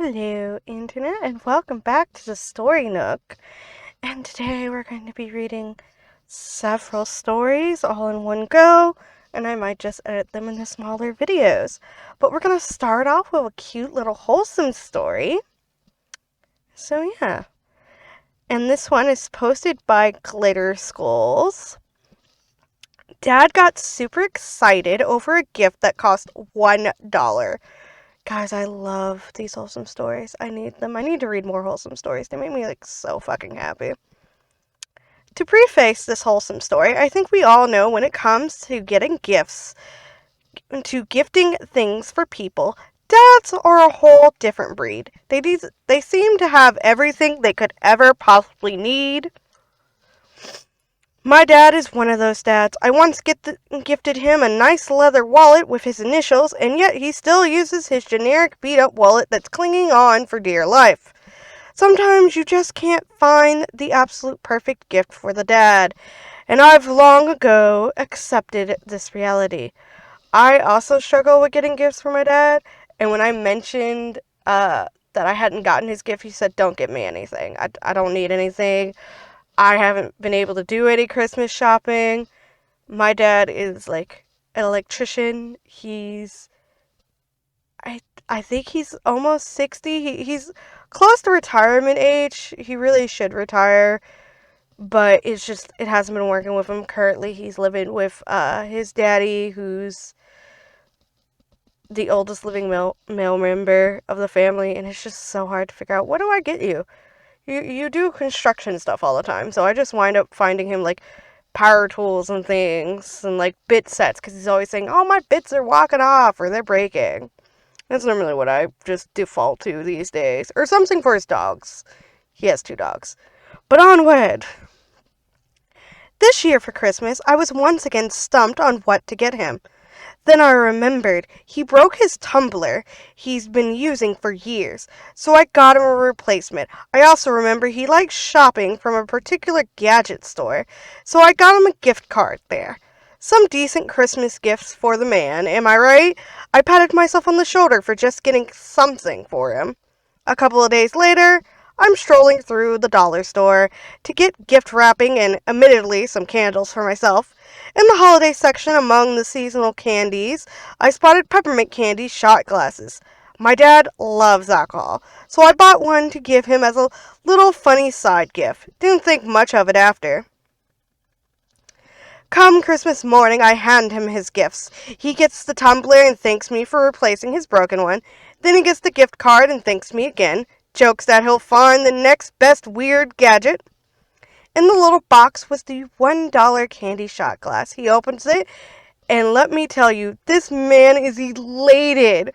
Hello, Internet, and welcome back to the Story Nook. And today we're going to be reading several stories all in one go, and I might just edit them into smaller videos. But we're going to start off with a cute little wholesome story. So, yeah. And this one is posted by Glitter Skulls. Dad got super excited over a gift that cost $1. Guys, I love these wholesome stories. I need them. I need to read more wholesome stories. They make me so fucking happy. To preface this wholesome story, I think we all know when it comes to getting gifts, to gifting things for people, dads are a whole different breed. They seem to have everything they could ever possibly need. My dad is one of those dads. I once gifted him a nice leather wallet with his initials, and yet he still uses his generic beat-up wallet that's clinging on for dear life. Sometimes you just can't find the absolute perfect gift for the dad, and I've long ago accepted this reality. I also struggle with getting gifts for my dad, and when I mentioned that I hadn't gotten his gift, he said, "Don't get me anything. I don't need anything. I haven't been able to do any Christmas shopping." My dad is like an electrician. I think he's almost 60. He's close to retirement age. He really should retire, but it hasn't been working with him. Currently, he's living with his daddy, who's the oldest living male member of the family, and it's just so hard to figure out, what do I get you? You do construction stuff all the time, so I just wind up finding him power tools and things and bit sets, because he's always saying, "Oh, my bits are walking off or they're breaking." That's normally what I just default to these days. Or something for his dogs. He has 2 dogs. But onward! This year for Christmas, I was once again stumped on what to get him. Then I remembered he broke his tumbler he's been using for years, so I got him a replacement. I also remember he likes shopping from a particular gadget store, so I got him a gift card there. Some decent Christmas gifts for the man, am I right? I patted myself on the shoulder for just getting something for him. A couple of days later, I'm strolling through the dollar store to get gift wrapping and, admittedly, some candles for myself. In the holiday section among the seasonal candies, I spotted peppermint candy shot glasses. My dad loves alcohol, so I bought one to give him as a little funny side gift. Didn't think much of it after. Come Christmas morning, I hand him his gifts. He gets the tumbler and thanks me for replacing his broken one. Then he gets the gift card and thanks me again. Jokes that he'll find the next best weird gadget. In the little box was the $1 candy shot glass. He opens it, and let me tell you, this man is elated.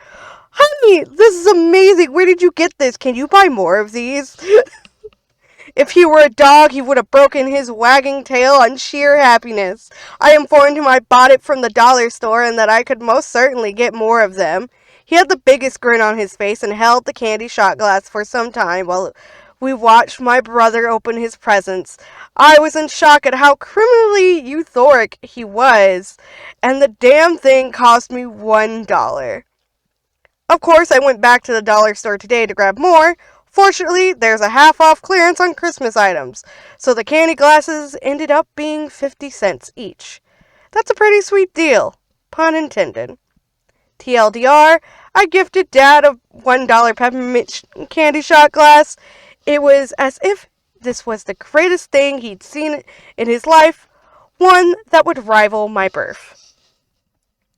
"Honey, this is amazing. Where did you get this? Can you buy more of these?" If he were a dog, he would have broken his wagging tail on sheer happiness. I informed him I bought it from the dollar store and that I could most certainly get more of them. He had the biggest grin on his face and held the candy shot glass for some time while we watched my brother open his presents. I was in shock at how criminally euphoric he was, and the damn thing cost me $1. Of course, I went back to the dollar store today to grab more. Fortunately, there's a half-off clearance on Christmas items, so the candy glasses ended up being 50 cents each. That's a pretty sweet deal, pun intended. TLDR, I gifted Dad a $1 peppermint candy shot glass. It was as if this was the greatest thing he'd seen in his life, one that would rival my birth.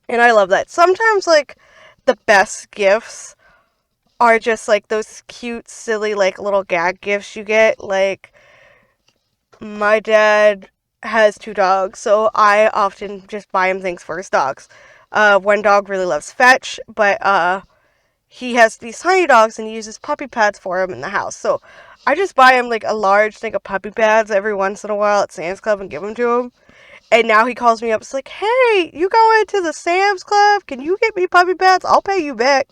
And I love that. Sometimes, the best gifts are just those cute, silly, little gag gifts you get. My dad has 2 dogs, so I often just buy him things for his dogs. One dog really loves Fetch, but he has these tiny dogs and he uses puppy pads for him in the house. So I just buy him a large thing of puppy pads every once in a while at Sam's Club and give them to him. And now he calls me up. It's like, "Hey, you going to the Sam's Club? Can you get me puppy pads? I'll pay you back."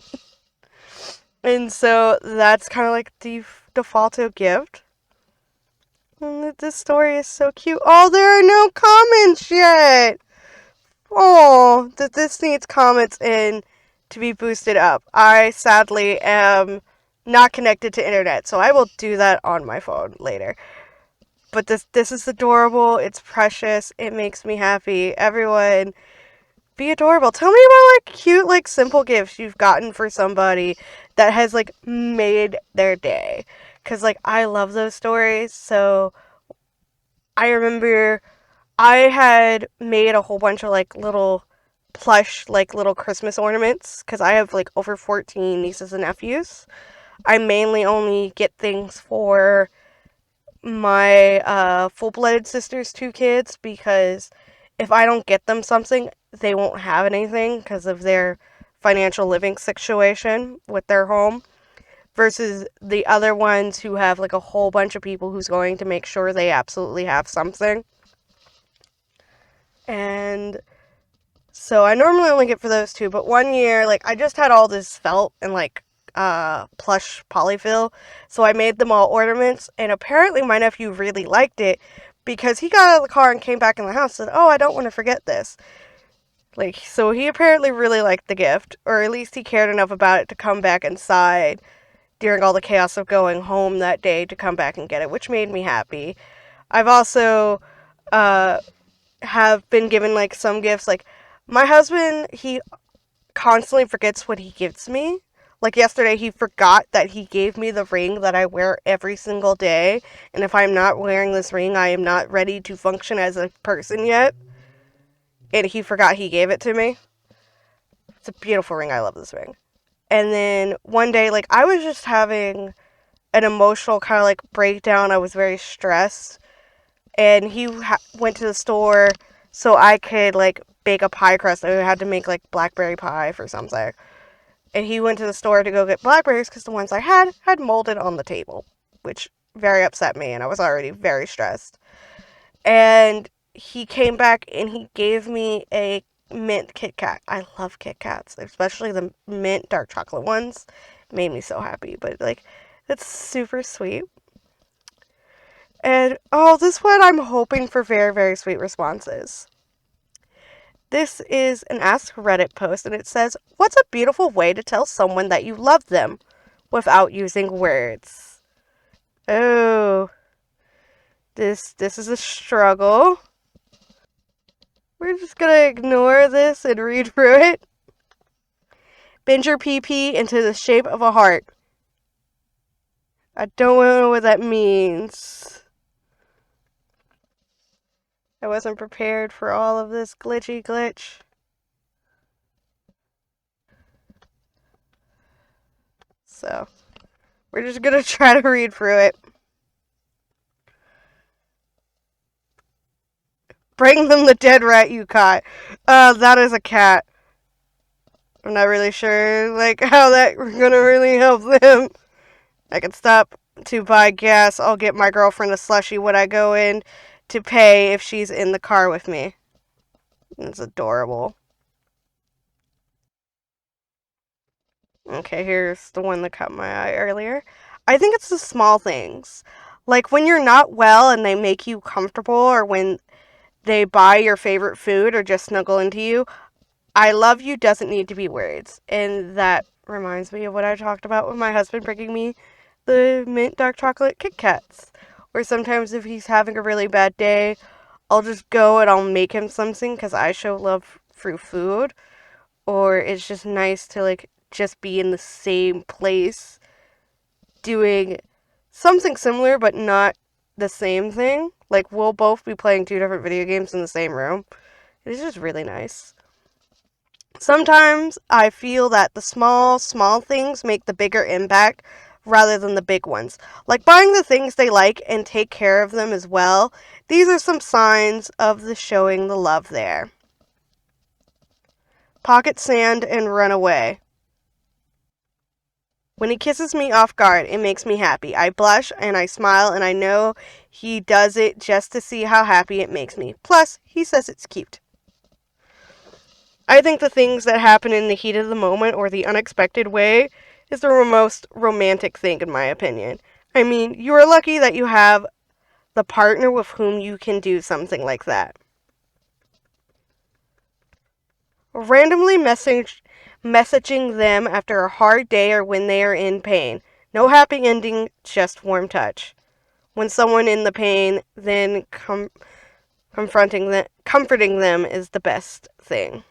And so that's kind of the defaulto gift. And this story is so cute. Oh, there are no comments yet. Oh, this needs comments in to be boosted up. I sadly am not connected to internet, so I will do that on my phone later. But this is adorable. It's precious. It makes me happy. Everyone, be adorable. Tell me about like cute, like simple gifts you've gotten for somebody that has like made their day. Cause like I love those stories. So I remember I had made a whole bunch of like little plush, like little Christmas ornaments. Cause I have like over 14 nieces and nephews. I mainly only get things for my full-blooded sister's two kids because if I don't get them something, they won't have anything because of their financial living situation with their home versus the other ones who have like a whole bunch of people who's going to make sure they absolutely have something. And so I normally only get for those two, but one year, like, I just had all this felt and, like, plush polyfill, so I made them all ornaments, and apparently my nephew really liked it, because he got out of the car and came back in the house and said, oh, I don't want to forget this. Like, so he apparently really liked the gift, or at least he cared enough about it to come back inside during all the chaos of going home that day to come back and get it, which made me happy. I've also, uh, have been given, like, some gifts, like, my husband, he constantly forgets what he gives me. Like yesterday, he forgot that he gave me the ring that I wear every single day. And if I'm not wearing this ring, I am not ready to function as a person yet. And he forgot he gave it to me. It's a beautiful ring. I love this ring. And then one day, like, I was just having an emotional kind of like breakdown. I was very stressed. And he went to the store so I could like bake a pie crust. I had to make like blackberry pie for something. And he went to the store to go get blackberries because the ones I had molded on the table, which very upset me, and I was already very stressed. And he came back and he gave me a mint Kit Kat. I love Kit Kats, especially the mint dark chocolate ones. It made me so happy, but like, it's super sweet. And oh, this one I'm hoping for very, very sweet responses. This is an Ask Reddit post, and it says, what's a beautiful way to tell someone that you love them without using words? Oh, this is a struggle. We're just gonna ignore this and read through it. Bend your PP into the shape of a heart. I don't know what that means. I wasn't prepared for all of this glitch. So, we're just gonna try to read through it. Bring them the dead rat you caught. That is a cat. I'm not really sure, like, how that gonna really help them. I can stop to buy gas. I'll get my girlfriend a slushie when I go in to pay if she's in the car with me. It's adorable. Okay, here's the one that caught my eye earlier. I think it's the small things. Like when you're not well and they make you comfortable, or when they buy your favorite food or just snuggle into you. I love you doesn't need to be words. And that reminds me of what I talked about with my husband bringing me the mint dark chocolate Kit Kats. Or sometimes if he's having a really bad day, I'll just go and I'll make him something because I show love through food. Or it's just nice to like just be in the same place doing something similar but not the same thing. Like we'll both be playing two different video games in the same room. It's just really nice. Sometimes I feel that the small things make the bigger impact rather than the big ones. Like buying the things they like and take care of them as well. These are some signs of the showing the love there. Pocket sand and run away. When he kisses me off guard, it makes me happy. I blush and I smile and I know he does it just to see how happy it makes me. Plus, he says it's cute. I think the things that happen in the heat of the moment or the unexpected way is the most romantic thing in my opinion. I mean, you are lucky that you have the partner with whom you can do something like that. Randomly messaging them after a hard day or when they are in pain. No happy ending, just warm touch. When someone in the pain, then comforting them is the best thing.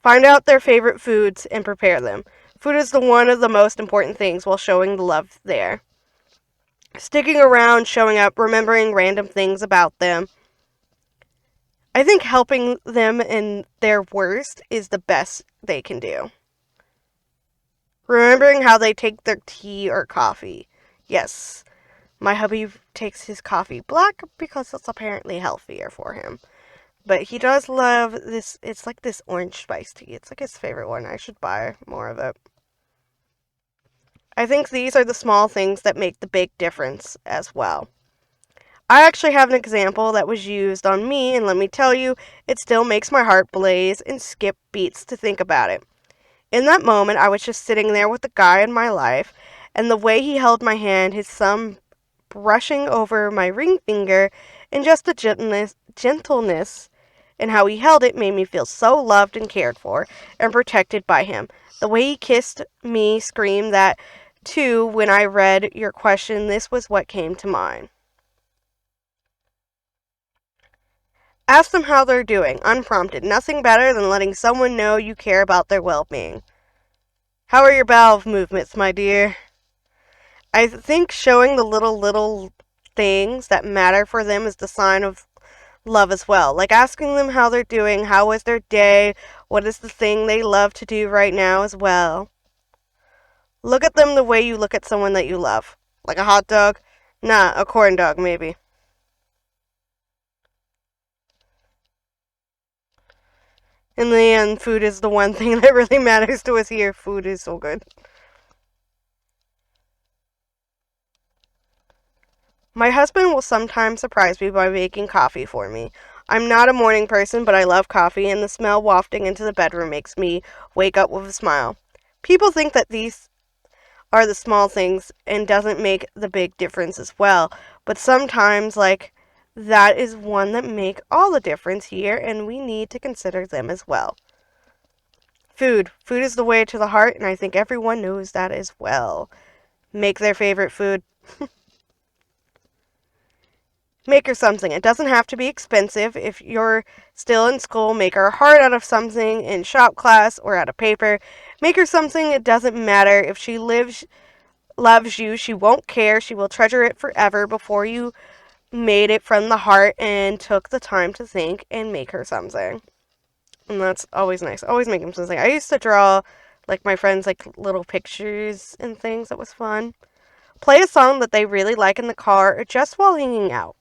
Find out their favorite foods and prepare them. Food is one of the most important things while showing the love there. Sticking around, showing up, remembering random things about them. I think helping them in their worst is the best they can do. Remembering how they take their tea or coffee. Yes, my hubby takes his coffee black because it's apparently healthier for him. But he does love this. It's like this orange spice tea. It's like his favorite one. I should buy more of it. I think these are the small things that make the big difference as well. I actually have an example that was used on me, and let me tell you, it still makes my heart blaze and skip beats to think about it. In that moment, I was just sitting there with the guy in my life, and the way he held my hand, his thumb brushing over my ring finger, and just the gentleness and how he held it made me feel so loved and cared for and protected by him. The way he kissed me screamed that too. When I read your question, this was what came to mind. Ask them how they're doing, unprompted. Nothing better than letting someone know you care about their well-being. How are your bowel movements, my dear? I think showing the little things that matter for them is the sign of love as well. Like asking them how they're doing, how was their day, what is the thing they love to do right now as well. Look at them the way you look at someone that you love. Like a hot dog? Nah, a corn dog maybe. In the end, food is the one thing that really matters to us here. Food is so good. My husband will sometimes surprise me by making coffee for me. I'm not a morning person, but I love coffee, and the smell wafting into the bedroom makes me wake up with a smile. People think that these are the small things and doesn't make the big difference as well, but sometimes, like, that is one that make all the difference here, and we need to consider them as well. Food. Food is the way to the heart, and I think everyone knows that as well. Make their favorite food. Make her something. It doesn't have to be expensive. If you're still in school, make her a heart out of something in shop class or out of paper. Make her something. It doesn't matter. If she loves you, she won't care. She will treasure it forever before you made it from the heart and took the time to think and make her something. And that's always nice. Always make them something. I used to draw, like, my friends, like, little pictures and things. That was fun. Play a song that they really like in the car or just while hanging out.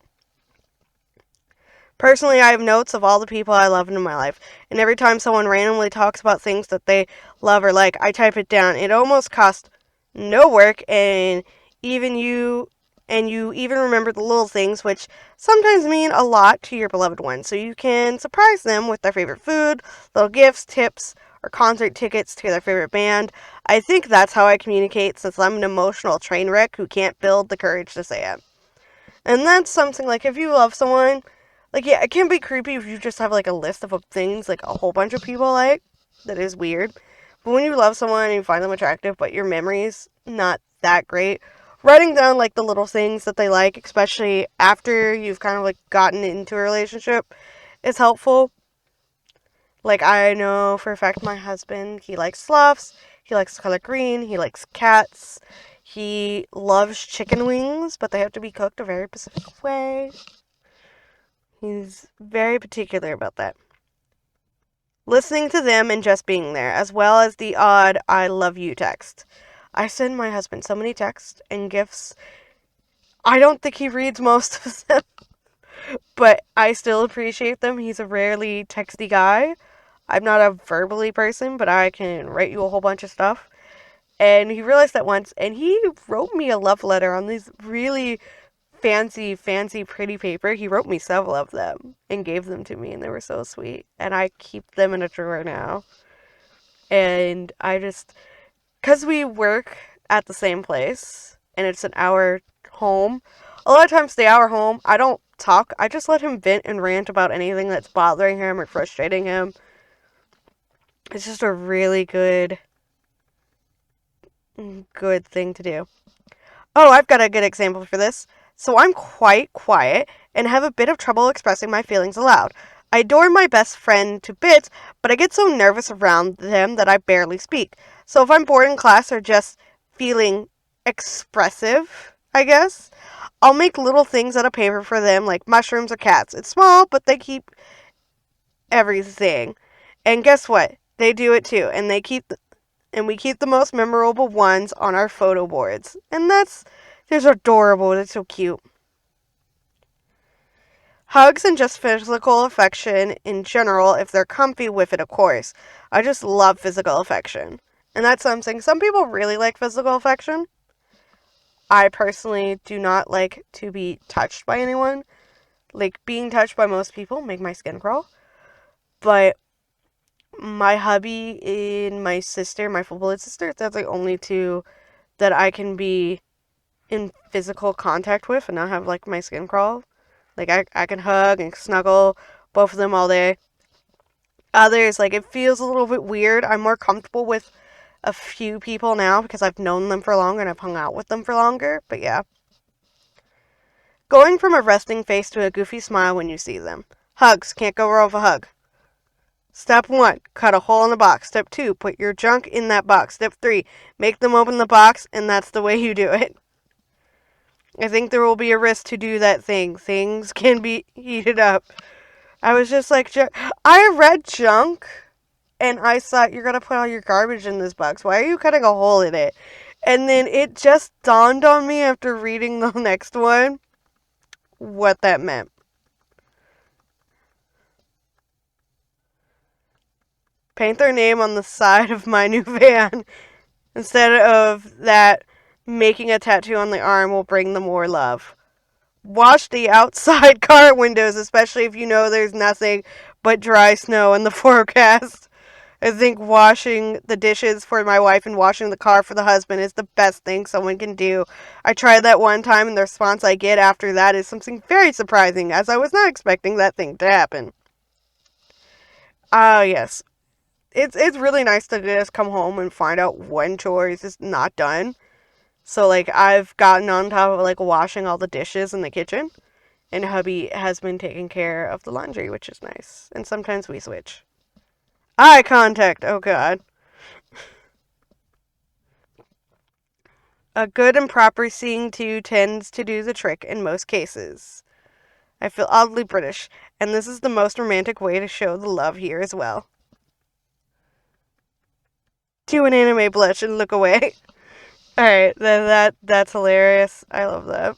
Personally, I have notes of all the people I love in my life, and every time someone randomly talks about things that they love or like, I type it down. It almost costs no work, you even remember the little things, which sometimes mean a lot to your beloved one. So you can surprise them with their favorite food, little gifts, tips, or concert tickets to their favorite band. I think that's how I communicate, since I'm an emotional train wreck who can't build the courage to say it. And that's something, like, if you love someone, like, yeah, it can be creepy if you just have, like, a list of things, like, a whole bunch of people like. That is weird. But when you love someone and you find them attractive, but your memory's not that great, writing down, like, the little things that they like, especially after you've kind of, like, gotten into a relationship, is helpful. Like, I know for a fact my husband, he likes sloths, he likes the color green, he likes cats, he loves chicken wings, but they have to be cooked a very specific way. He's very particular about that. Listening to them and just being there, as well as the odd I love you text. I send my husband so many texts and gifts. I don't think he reads most of them, but I still appreciate them. He's a rarely texty guy. I'm not a verbally person, but I can write you a whole bunch of stuff. And he realized that once, and he wrote me a love letter on these really fancy, pretty paper. He wrote me several of them and gave them to me, and they were so sweet. And I keep them in a drawer now. And I just, because we work at the same place, and it's an hour home, a lot of times the hour home, I don't talk. I just let him vent and rant about anything that's bothering him or frustrating him. It's just a really good good thing to do. Oh, I've got a good example for this. So I'm quite quiet and have a bit of trouble expressing my feelings aloud. I adore my best friend to bits, but I get so nervous around them that I barely speak. So if I'm bored in class or just feeling expressive, I guess, I'll make little things out of paper for them, like mushrooms or cats. It's small, but they keep everything. And guess what? They do it too, and we keep the most memorable ones on our photo boards. And that's just adorable. It's so cute. Hugs and just physical affection in general, if they're comfy with it, of course. I just love physical affection. And that's something some people really like physical affection. I personally do not like to be touched by anyone. Like being touched by most people make my skin crawl. But my hubby and my sister, my full-blooded sister, that's the only two that I can be in physical contact with and not have like my skin crawl. Like I can hug and snuggle both of them all day. Others, like it feels a little bit weird. I'm more comfortable with a few people now because I've known them for longer and I've hung out with them for longer. But yeah. Going from a resting face to a goofy smile when you see them. Hugs. Can't go wrong with a hug. Step 1, cut a hole in the box. Step 2, put your junk in that box. Step 3, make them open the box, and that's the way you do it. I think there will be a risk to do that thing. Things can be heated up. I was just like, I read junk, and I thought, you're going to put all your garbage in this box. Why are you cutting a hole in it? And then it just dawned on me after reading the next one what that meant. Paint their name on the side of my new van. Instead of that, making a tattoo on the arm will bring them more love. Wash the outside car windows, especially if you know there's nothing but dry snow in the forecast. I think washing the dishes for my wife and washing the car for the husband is the best thing someone can do. I tried that one time, and the response I get after that is something very surprising, as I was not expecting that thing to happen. Ah, yes. It's really nice to just come home and find out when chores is not done. So like I've gotten on top of like washing all the dishes in the kitchen, and hubby has been taking care of the laundry, which is nice. And sometimes we switch. Eye contact. Oh god. A good and proper seeing to tends to do the trick in most cases. I feel oddly British, and this is the most romantic way to show the love here as well. Do an anime blush and look away. Alright, that's hilarious. I love that.